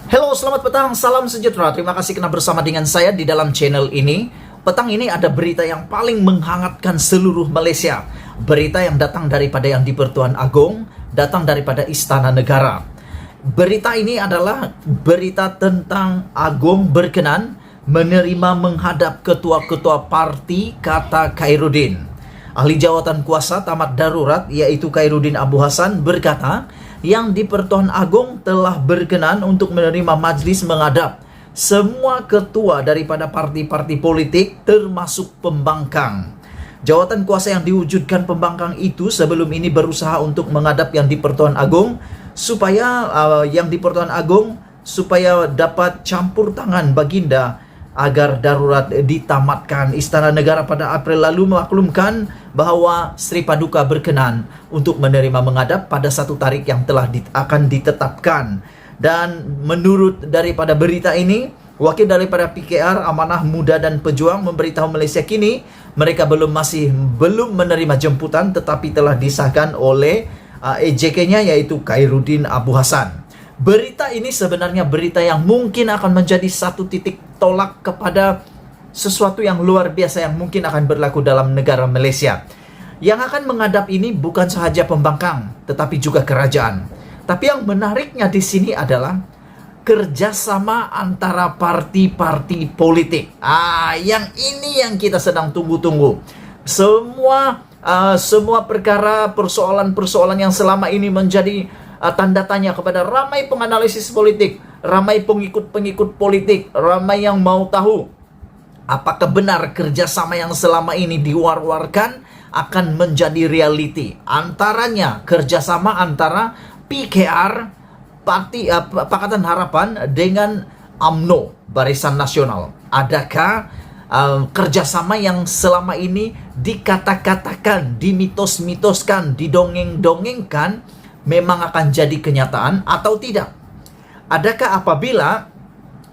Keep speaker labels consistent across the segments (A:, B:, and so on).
A: Halo, selamat petang, salam sejahtera. Terima kasih karena bersama dengan saya di dalam channel ini. Petang ini ada berita yang paling menghangatkan seluruh Malaysia. Berita yang datang daripada Yang di-Pertuan Agong, datang daripada Istana Negara. Berita ini adalah berita tentang Agong berkenan menerima menghadap ketua-ketua parti, kata Khairuddin. Ahli jawatan kuasa tamat darurat yaitu Khairuddin Abu Hassan berkata, Yang di-Pertuan Agong telah berkenan untuk menerima majlis menghadap semua ketua daripada parti-parti politik termasuk pembangkang. Jawatan kuasa yang diwujudkan pembangkang itu sebelum ini berusaha untuk menghadap Yang di-Pertuan Agong supaya Yang di-Pertuan Agong supaya dapat campur tangan baginda agar darurat ditamatkan. Istana Negara pada April lalu memaklumkan bahwa Sri Paduka berkenan untuk menerima menghadap pada satu tarikh yang telah akan ditetapkan. Dan menurut daripada berita ini, wakil daripada PKR Amanah Muda dan Pejuang memberitahu Malaysia kini mereka belum menerima jemputan tetapi telah disahkan oleh AJK-nya yaitu Khairuddin Abu Hassan. Berita ini sebenarnya berita yang mungkin akan menjadi satu titik tolak kepada sesuatu yang luar biasa yang mungkin akan berlaku dalam negara Malaysia. Yang akan menghadap ini bukan sahaja pembangkang, tetapi juga kerajaan. Tapi yang menariknya di sini adalah kerjasama antara parti-parti politik. Yang ini yang kita sedang tunggu-tunggu. Semua perkara persoalan-persoalan yang selama ini menjadi tanda tanya kepada ramai penganalisis politik, ramai pengikut-pengikut politik, ramai yang mau tahu apakah benar kerjasama yang selama ini diwar-warkan akan menjadi reality. Antaranya kerjasama antara PKR, Pakatan Harapan dengan UMNO, Barisan Nasional. Adakah kerjasama yang selama ini dikata-katakan, dimitos-mitoskan, didongeng-dongengkan memang akan jadi kenyataan atau tidak? Adakah apabila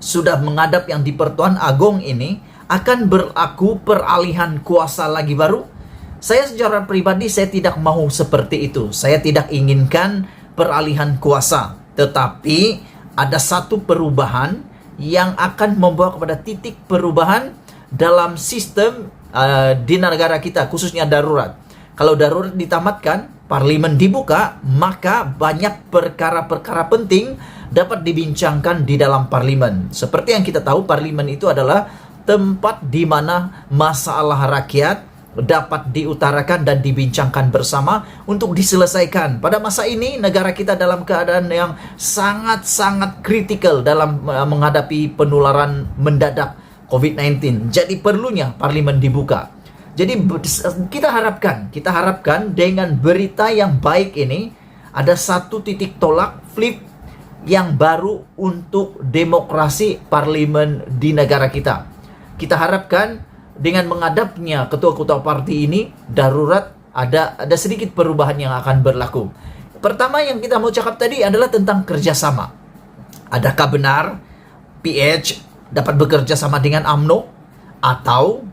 A: sudah menghadap Yang di-Pertuan Agong ini akan berlaku peralihan kuasa lagi baru? Saya secara pribadi saya tidak mau seperti itu. Saya tidak inginkan peralihan kuasa. Tetapi ada satu perubahan yang akan membawa kepada titik perubahan dalam sistem di negara kita, khususnya darurat. Kalau darurat ditamatkan, parlimen dibuka, maka banyak perkara-perkara penting dapat dibincangkan di dalam parlimen. Seperti yang kita tahu, parlimen itu adalah tempat di mana masalah rakyat dapat diutarakan dan dibincangkan bersama untuk diselesaikan. Pada masa ini, negara kita dalam keadaan yang sangat-sangat kritikal dalam menghadapi penularan mendadak COVID-19. Jadi perlunya parlimen dibuka. Jadi kita harapkan dengan berita yang baik ini ada satu titik tolak flip yang baru untuk demokrasi parlimen di negara kita. Kita harapkan dengan menghadapnya ketua-ketua parti ini darurat ada sedikit perubahan yang akan berlaku. Pertama yang kita mau cakap tadi adalah tentang kerjasama. Adakah benar PH dapat bekerja sama dengan UMNO atau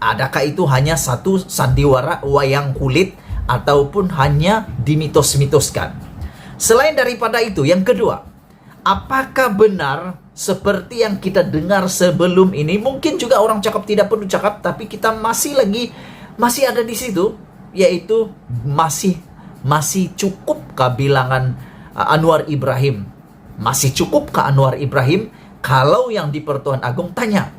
A: adakah itu hanya satu sandiwara wayang kulit ataupun hanya dimitos-mitoskan? Selain daripada itu, yang kedua, apakah benar seperti yang kita dengar sebelum ini? Mungkin juga orang cakap tidak perlu cakap, tapi kita masih ada di situ, yaitu masih cukupkah bilangan Anwar Ibrahim? Masih cukupkah Anwar Ibrahim kalau Yang di-Pertuan Agong tanya?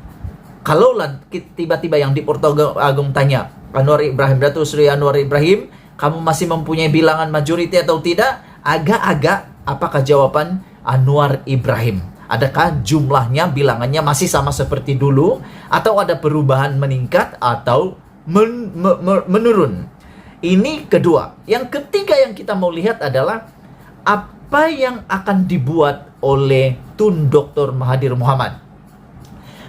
A: Kalaulah tiba-tiba Yang di-Pertuan Agong tanya, Anwar Ibrahim, Datuk Seri Anwar Ibrahim, kamu masih mempunyai bilangan majoriti atau tidak? Agak-agak, apakah jawaban Anwar Ibrahim? Adakah jumlahnya, bilangannya masih sama seperti dulu? Atau ada perubahan meningkat atau menurun? Ini kedua. Yang ketiga yang kita mau lihat adalah apa yang akan dibuat oleh Tun Dr. Mahathir Mohamad.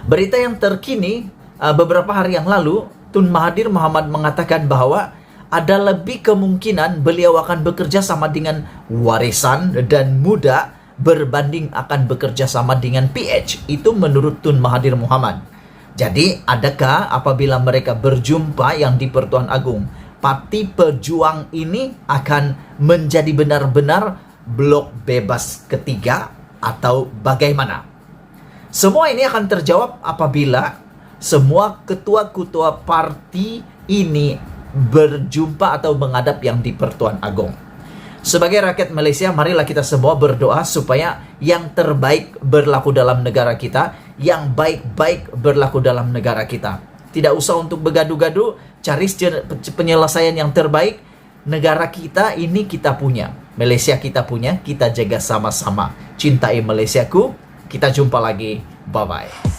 A: Berita yang terkini beberapa hari yang lalu, Tun Mahathir Mohamad mengatakan bahwa ada lebih kemungkinan beliau akan bekerja sama dengan Warisan dan Muda berbanding akan bekerja sama dengan PH. Itu menurut Tun Mahathir Mohamad. Jadi adakah apabila mereka berjumpa Yang di-Pertuan Agong, Parti Pejuang ini akan menjadi benar-benar blok bebas ketiga atau bagaimana? Semua ini akan terjawab apabila semua ketua-ketua parti ini berjumpa atau menghadap yang di Pertuan Agong. Sebagai rakyat Malaysia, marilah kita semua berdoa supaya yang terbaik berlaku dalam negara kita, yang baik-baik berlaku dalam negara kita. Tidak usah untuk bergaduh-gaduh, cari penyelesaian yang terbaik. Negara kita ini kita punya, Malaysia kita punya, kita jaga sama-sama. Cintai Malaysiaku. Kita jumpa lagi. Bye-bye.